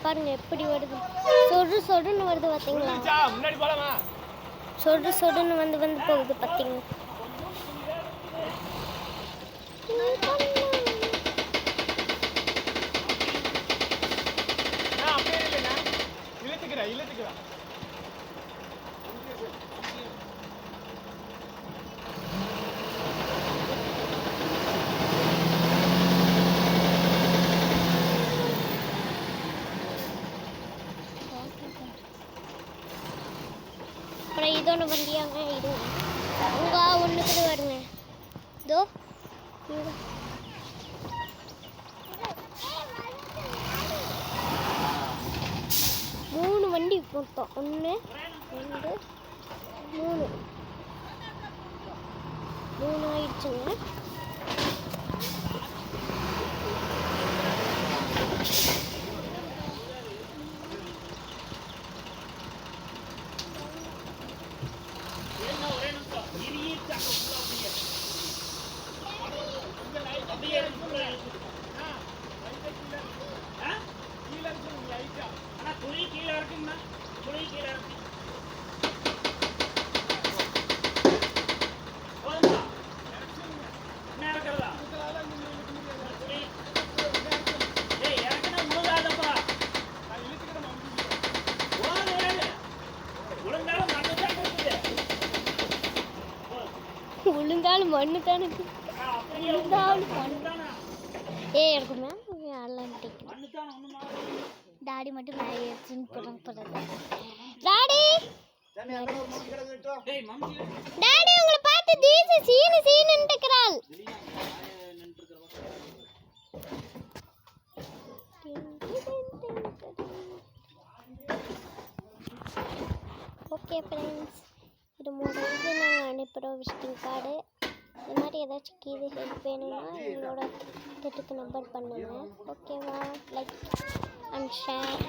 பாருங்க எப்படி வருது. சொடு சொடுன்னு வருது பார்த்தீங்களா? முன்னாடி போலாமா? சொடு சொடுன்னு வந்து போகுது பார்த்தீங்க. அப்புறம் இதொன்று வண்டியாங்க இது உங்க ஒன்றுக்கு வருங்க. இதோ 3 வண்டி மொத்தம் 1 2 3 ஆயிடுச்சுங்க. உளுந்தாலும் மண்ணு தானே. எனக்கு டாடி மட்டும் டாடி டாடி உங்களை பார்த்து தீசு சீனு சீனுன்னுக்கிறாள். ஓகே ஃப்ரெண்ட்ஸ், இது முடிஞ்சு நாங்கள் அனுப்புகிறோம் விசிட்டிங் கார்டு. இந்த மாதிரி ஏதாச்சும் கீழே ஹெல்ப் வேணும்னா எங்களோட திட்டத்துக்கு நம்பர் பண்ணுங்கள். ஓகேவா? Like and share.